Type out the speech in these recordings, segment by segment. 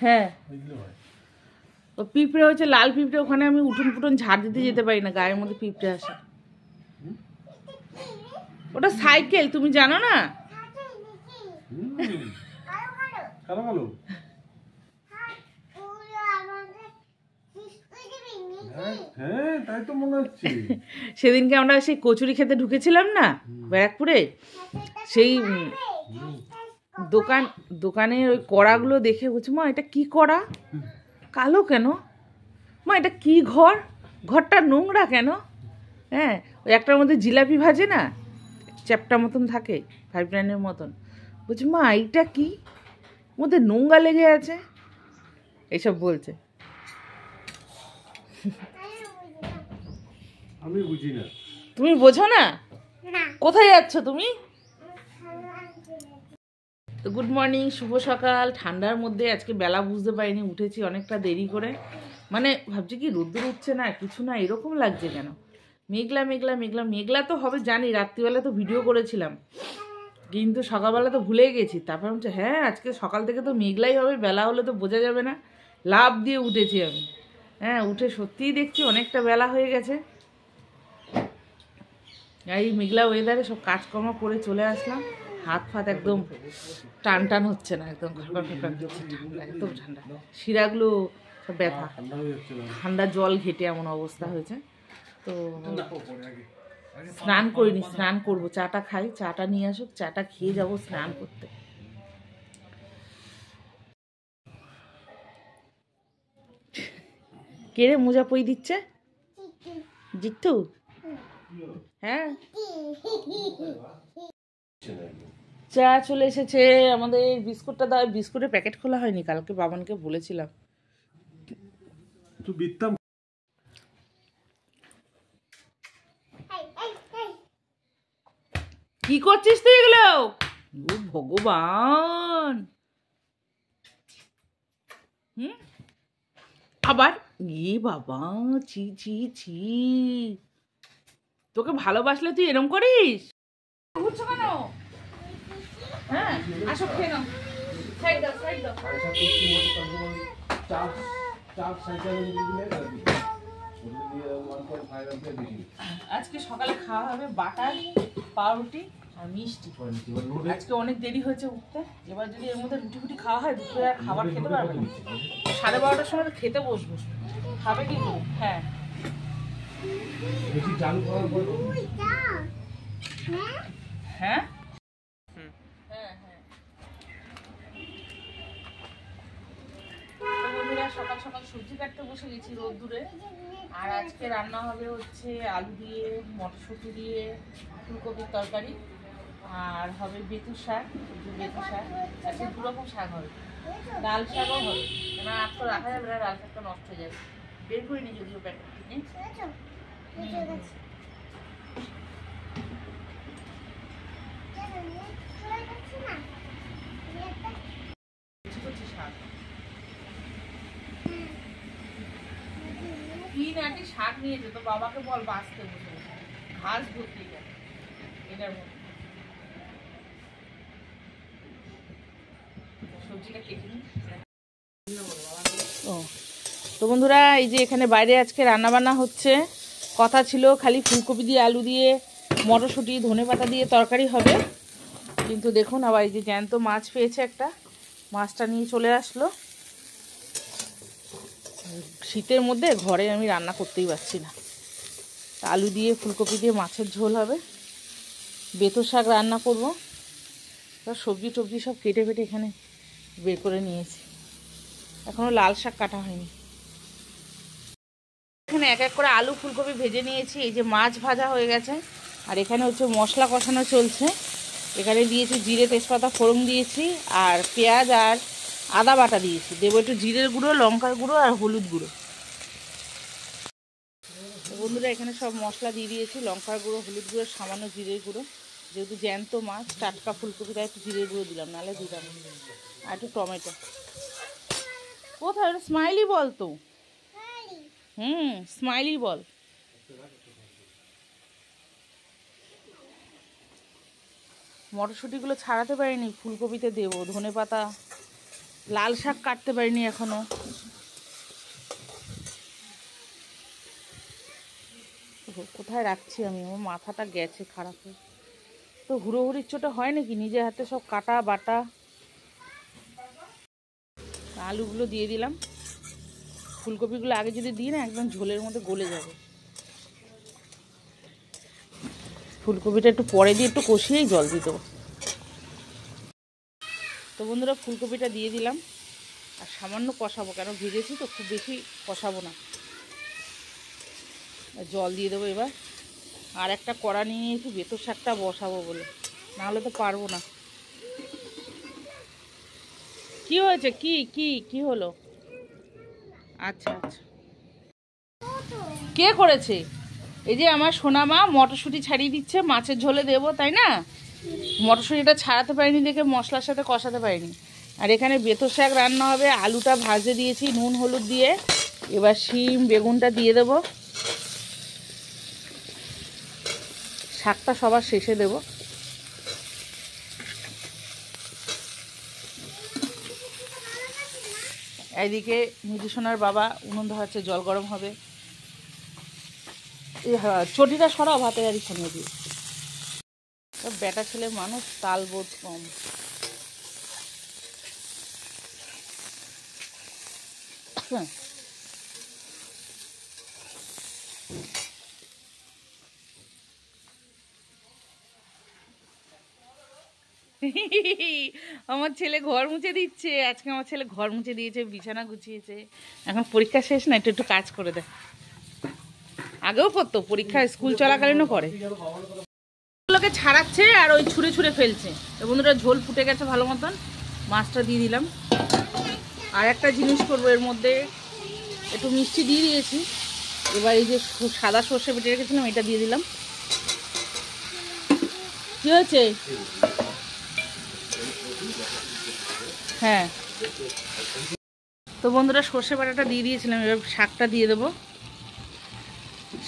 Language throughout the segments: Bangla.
হ্যাঁ ও পিঁপড়ে হচ্ছে লাল পিঁপড়ে, ওখানে আমি উঠোন ফুটন ঝাড় দিতে যেতে পারি না, গায়ের মধ্যে পিঁপড়ে আসে। ওটা সাইকেল, তুমি জানো না? সেদিনকে আমরা সেই কচুরি খেতে ঢুকেছিলাম না ব্যারাকপুরে, সেই দোকানের ওই কড়াগুলো দেখে বলছি, মা এটা কি কড়া, কালো কেন? মা এটা কি ঘরটা নোংরা কেন? হ্যাঁ, ওই একটার মধ্যে জিলাপি ভাজে না, চ্যাপটা মতন থাকে, 5 মতন। বলছি মা এইটা কি, মধ্যে নোংরা লেগে আছে, এইসব বলছে। আমি বুঝি না। তুমি বোঝো না? কোথায় যাচ্ছ তুমি? তো গুড মর্নিং, শুভ সকাল। ঠান্ডার মধ্যে আজকে বেলা বুঝতে পারিনি, উঠেছি অনেকটা দেরি করে। মানে ভাবছি কি রোদ্দুর উঠছে না, কিছু না, এরকম লাগছে কেন? মেঘলা মেঘলা মেঘলা মেঘলা তো হবে জানি, রাত্রিবেলা তো ভিডিও করেছিলাম, কিন্তু সকালবেলা তো ভুলে গেছি। তারপর বলছে হ্যাঁ আজকে সকাল থেকে তো মেঘলাই হবে, বেলা হলে তো বোঝা যাবে না। লাফ দিয়ে উঠেছি আমি। হ্যাঁ, উঠে সত্যিই দেখছি অনেকটা বেলা হয়ে গেছে। এই মেঘলা ওয়েদারে সব কাজকর্ম করে চলে আসলাম, হাত ফাত একদম টান টান হচ্ছে না, একদম ঘাপা ফেপা হচ্ছে, ঠান্ডা, একদম ঠান্ডা, শিরাগুলো সব ব্যথা, ঠান্ডা জল ঘেটে এমন অবস্থা হয়েছে। তো স্নান করিনি, স্নান করবো, চাটা খাই, চাটা নিয়ে আসুক, চাটা খেয়ে যাবো স্নান করতে। কে রে মোজা পই দিচ্ছে? জিতু? হ্যাঁ, চা চলে এসেছে আমাদের। বিস্কুটটা দাও, বিস্কুটের প্যাকেট খোলা হয়নি, কালকে বাবানকে বলেছিলাম। কি করছিস তুই এগুলো? ও ভগবান, আবার এ বাবা, ছি ছি ছি, তোকে ভালোবাসলে তুই এরম করিস? ঘুরছো কেন? হ্যাঁ আসো, খেয়ে নাও, সাইড দাও, সাইড দাও। আজকে সকালে খাওয়া হবে বাটার, পাউরুটি আর মিষ্টি। আজকে অনেক দেরি হয়েছে উঠতে, এবার যদি এর মধ্যে রুটি ফুটি খাওয়া হয় দুপুরে আর খাবার খেতে পারবে না। 12:30টার সময় খেতে বসবো, খাবে কি? হ্যাঁ হ্যাঁ বন্ধুরা, সকাল সকাল সবজি কাটতে বসে গেছি রোদ্দুরে। আর আজকে রান্না হবে হচ্ছে আলু দিয়ে, মটরশুঁটি দিয়ে ফুলকপির তরকারি, আর হবে বেতুর শাক, বেতুর শাক। আজকে 2 রকম শাক হবে, লাল শাকও হবে, না আজ তো রাখা যাবে না, লাল শাকটা নষ্ট হয়ে যাবে। বের করে নি যদিও প্যাকেট কিনে। শাক নিয়েছে তো, বাবাকে বল বাঁচতে বসে ঘাস ভর্তি গেছে এটার মধ্যে। সবজিটা কেটে নিই। ও তো বন্ধুরা, এই যে এখানে বাইরে আজকে রান্না বান্না হচ্ছে। কথা ছিল খালি ফুলকপি দিয়ে, আলু দিয়ে, মটরশুঁটি, ধনেপাতা দিয়ে তরকারি হবে, কিন্তু দেখুন আবার এই যে জ্যান্ত মাছ পেয়েছে একটা, মাছটা নিয়ে চলে আসলো। শীতের মধ্যে ঘরে আমি রান্না করতেই পারছি না। আলু দিয়ে ফুলকপি দিয়ে মাছের ঝোল হবে, বেতো শাক রান্না করবো, সবজি টবজি সব কেটে ফেটে এখানে বের করে নিয়েছি, এখনও লাল শাক কাটা হয়নি। এখানে এক এক করে আলু ফুলকপি ভেজে নিয়েছি, এই যে মাছ ভাজা হয়ে গেছে, আর এখানে হচ্ছে মশলা কষানো চলছে। এখানে দিয়েছি জিরে, তেজপাতা, ফোড়ন দিয়েছি, আর পেঁয়াজ আর আদা বাটা দিয়েছি, দেবো একটু জিরের গুঁড়ো, লঙ্কার গুঁড়ো আর হলুদ গুঁড়ো। বন্ধুরা এখানে সব মশলা দিয়ে দিয়েছি, লঙ্কার গুঁড়ো, হলুদ গুঁড়ো, সামান্য জিরের গুঁড়ো, যেহেতু জ্যান্ত মাছ, টাটকা ফুলকপি, তাই একটু জিরের গুঁড়ো দিলাম, নাহলে দিলাম। আর একটু টমেটো। কোথায় ওটা? স্মাইলি বল তো। স্মাইলি বল। মটরশুঁটিগুলো ছাড়াতে পারিনি, ফুলকপিতে দেবো, ধনেপাতা, লাল শাক কাটতে পারিনি এখনো। কোথায় রাখছি আমি, আমার মাথাটা গেছে খারাপ হয়ে। তো হুড়োহুড়ির চোটে হয় নাকি, নিজের হাতে সব কাটা বাটা। আলুগুলো দিয়ে দিলাম। ফুলকপিগুলো আগে যদি দিই না, একদম ঝোলের মধ্যে গলে যাবে। ফুলকপিটা একটু পরে দিয়ে একটু কষিয়েই জল দিয়ে দেবো। তো বন্ধুরা, ফুলকপিটা দিয়ে দিলাম আর সামান্য কষাবো, কেন ভেজেছি তো, খুব বেশি কষাবো না। জল দিয়ে দেবো এবার। আর একটা কড়া নিয়ে নিয়েছি বেতর শাকটা বসাবো বলে, নাহলে তো পারবো না। কি হয়েছে, কি কি কি হলো? আচ্ছা আচ্ছা, কে করেছে? এই যে আমার সোনা মা মটরশুঁটি ছাড়িয়ে দিচ্ছে, মাছের ঝোলে দেবো তাই না। মটরশুঁটিটা ছাড়াতে পারিনি দেখে মশলার সাথে কষাতে পারিনি। আর এখানে বেতর শাক রান্না হবে, আলুটা ভাজে দিয়েছি নুন হলুদ দিয়ে। এবার শিম বেগুনটা দিয়ে দেবো, শাকটা সবার শেষে দেবো। এইদিকে মিজু সোনার বাবা উনুন ধরাচ্ছে, জল গরম হবে। চটিটা সরাও, ভাতে গাড়ি সামনে দিয়ে। বেটা ছেলে মানুষ, তাল বোধ কম। আমার ছেলে ঘর মুছে দিচ্ছে। আজকে আমার ছেলে ঘর মুছে দিয়েছে, বিছানা গুছিয়েছে। এখন পরীক্ষা শেষ না, একটু একটু কাজ করে দেয়। আগেও করতো, পরীক্ষা স্কুল চলাকালীনও করে। লোকে ছাড়াচ্ছে আর ওই ছুঁড়ে ছুঁড়ে ফেলছে। তো বন্ধুরা, ঝোল ফুটে গেছে ভালো মতন, মাছটা দিয়ে দিলাম। আর একটা জিনিস করবো, এর মধ্যে একটু মিষ্টি দিয়ে দিয়েছি। এবার এই যে সাদা সর্ষে বেটে রেখেছিলাম, এটা দিয়ে দিলাম। কি হয়েছে? হ্যাঁ, তো বন্ধুরা, সর্ষে বাটাটা দিয়ে দিয়েছিলাম। এবার শাকটা দিয়ে দেবো।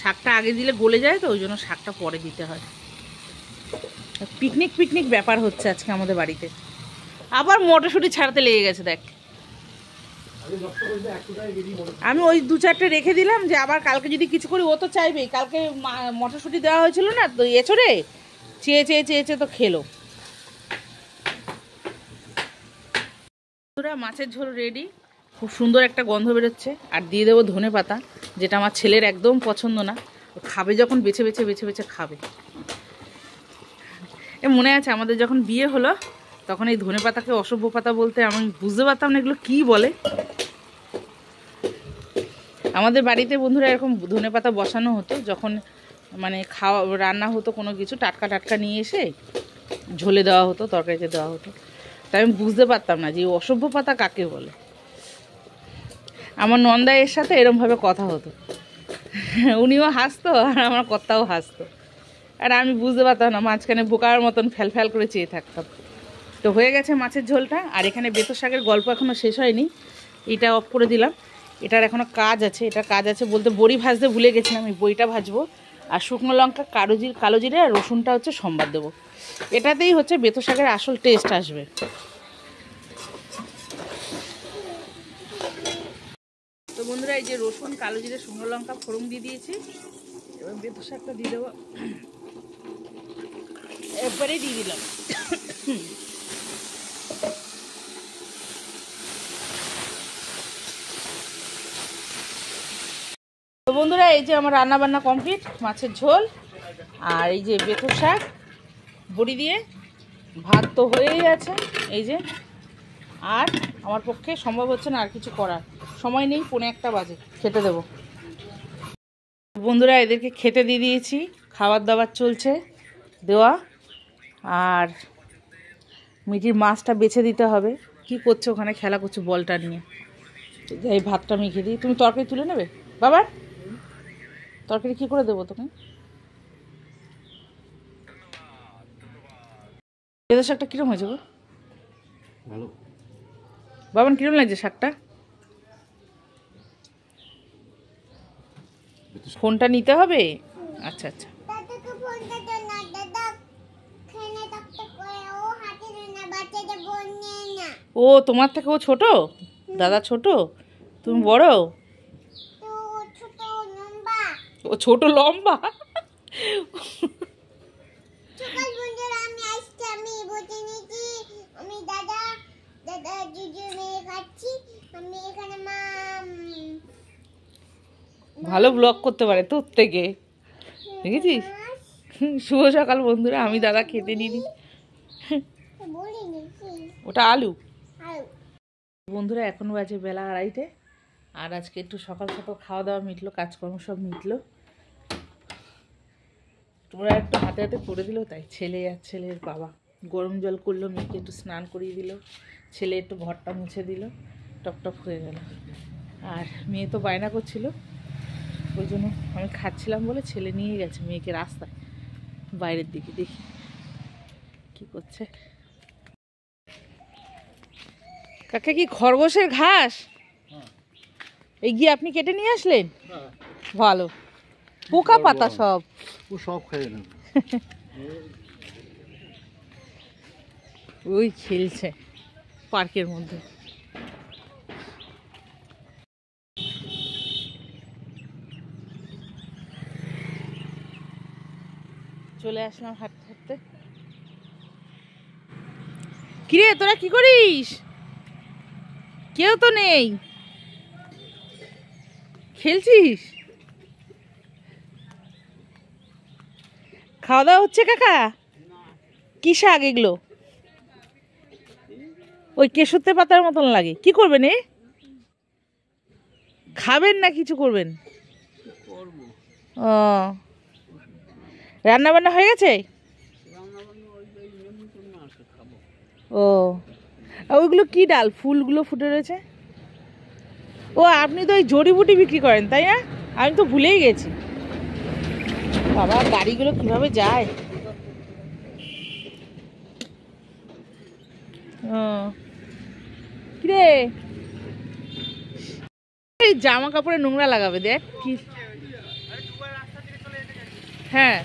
শাকটা আগে দিলে গলে যায়, তো ওই জন্য শাকটা পরে দিতে হয়। পিকনিক পিকনিক ব্যাপার হচ্ছে আজকে আমাদের বাড়িতে। আবার মটরশুঁটি ছাড়াতে লেগে গেছে দেখ। আমি ওই দু চারটে রেখে দিলাম, যে আবার কালকে যদি কিছু করি, ও তো চাইবেই। কালকে মটরশুঁটি দেওয়া হয়েছিল না, তো এছরে চেয়ে চেয়ে চেয়ে চেয়ে তো খেলো। মাছের ঝোল রেডি, খুব সুন্দর একটা গন্ধ বেরোচ্ছে। আর দিয়ে দেবো ধনে পাতা, যেটা আমার ছেলের একদম পছন্দ না। খাবে যখন বেছে বেছে বেছে বেছে খাবে। মনে আছে আমাদের যখন বিয়ে হলো, তখন এই ধনে পাতাকে অসভ্য পাতা বলতে, আমি বুঝতে পারতাম না এগুলো কী বলে। আমাদের বাড়িতে বন্ধুরা এরকম ধনে পাতা বসানো হতো, যখন মানে খাওয়া রান্না হতো কোনো কিছু, টাটকা টাটকা নিয়ে এসে ঝোলে দেওয়া হতো, তরকারিতে দেওয়া হতো। তাই আমি বুঝতে পারতাম না যে অসভ্য পাতা কাকে বলে। আমার নন্দা এর সাথে এরমভাবে কথা হতো, উনিও হাসতো আর আমার কর্তাও হাসতো। আর আমি বুঝতে পারতাম না, মাঝখানে বোকার মতন ফ্যাল ফ্যাল করে চেয়ে থাকতাম। তো হয়ে গেছে মাছের ঝোলটা। আর এখানে বেতর শাকের গল্প এখনও শেষ হয়নি, এটা অফ করে দিলাম। এটার এখনও কাজ আছে, এটা কাজ আছে বলতে বড়ি ভাজতে ভুলে গেছিলাম, এই বড়িটা ভাজবো। আর শুকনো লঙ্কা, কালো জিরে আর রসুনটা হচ্ছে সম্বাদ দেবো। এটাতেই হচ্ছে বেতর শাকের আসল টেস্ট আসবে। তো বন্ধুরা, এই যে রসুন, কালো জিরে, শুকনো লঙ্কা ফোড়ন দিয়ে দিয়েছি। এবার বেতর শাকটা দিয়ে দেবো, একবারেই দিয়ে দিলাম। তো বন্ধুরা, এই যে আমার রান্না বান্না কমপ্লিট, মাছের ঝোল আর এই যে বেতর শাক বড়ি দিয়ে, ভাত তো হয়েই আছে। এই যে, আর আমার পক্ষে সম্ভব হচ্ছে না আর কিছু করার, সময় নেই, 1:45 বাজে, খেতে দেবো। বন্ধুরা, এদেরকে খেতে দিয়ে দিয়েছি, খাবার দাবার চলছে দেওয়া। আর মিটির মাছটা বেছে দিতে হবে। কি করছে ওখানে, খেলা করছে বলটা নিয়ে। এই ভাতটা মেখে দিই, তুমি তরকারি তুলে নেবে বাবা। তরকারি কি করে দেবো তোকে? বেতর শাকটা কিরম হয়েছে গো? ভালো। বাবান, কিরম লাগছে শাকটা? ফোনটা নিতে হবে? আচ্ছা আচ্ছা। ও তোমার থেকে ও ছোট, দাদা ছোট, তুমি বড়। ও ছোট লম্বা। ভালো ব্লগ করতে পারে তোর থেকে, দেখেছিস? শুভ সকাল বন্ধুরা, আমি দাদা খেতে নিই। ওটা আলু। বন্ধুরা এখন বাজে বেলা 2:30, আর আজকে একটু সকাল সকাল খাওয়া দাওয়া মিটলো, কাজকর্ম সব মিটলো। তোমরা একটু হাতে হাতে করে দিল, তাই ছেলে আর ছেলের বাবা গরম জল করলো, মেয়েকে একটু স্নান করিয়ে দিল, ছেলে একটু ঘরটা মুছে দিল, টপটপ হয়ে গেল। আর মেয়ে তো বায়না করছিল, ওই জন্য আমি খাচ্ছিলাম বলে ছেলে নিয়ে গেছে মেয়েকে রাস্তায় বাইরের দিকে, দেখি কি করছে। কাকা কি খরগোশের ঘাস এই গিয়ে আপনি কেটে নিয়ে আসলেন? ভালো, পোকা পাতা সব খেয়ে নেবে। ওই খেলছে পার্কের মধ্যে। চলে আসলাম হাঁটতে হাঁটতে। কিরে তোরা কি করিস? কেউ তো নেই, খেলছিস? খাওয়া দাওয়া হচ্ছে কাকা? কি শাক এগুলো? ওই কেশুতে পাতার মতন লাগে, কি করবেন এ? খাবেন না কিছু করবেন? ও, রান্না বান্না হয়ে গেছে? ও, ওইগুলো কি ডাল, ফুলগুলো ফুটে রয়েছে? ও আপনি তো ওই জড়িবুটি বিক্রি করেন তাই না? আমি তো ভুলেই গেছি। বাবা গাড়িগুলো কিভাবে যায়। ও কিরে, এই জামা কাপড়ে নোংরা লাগাবে, দেখ কি। হ্যাঁ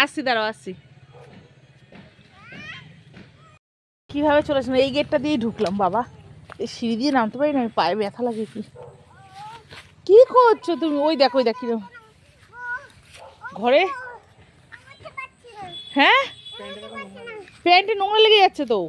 আসছি, দাঁড়াও আসছি। কিভাবে চলেছেন? এই গেটটা দিয়ে ঢুকলাম বাবা, এই সিঁড়ি দিয়ে নামতে পারি না, আমি পায়ে ব্যথা লাগে। কি করছো তুমি? ওই দেখো, ওই দেখ কিরকম ঘরে। হ্যাঁ প্যান্টে নোংরা লেগে যাচ্ছে তো।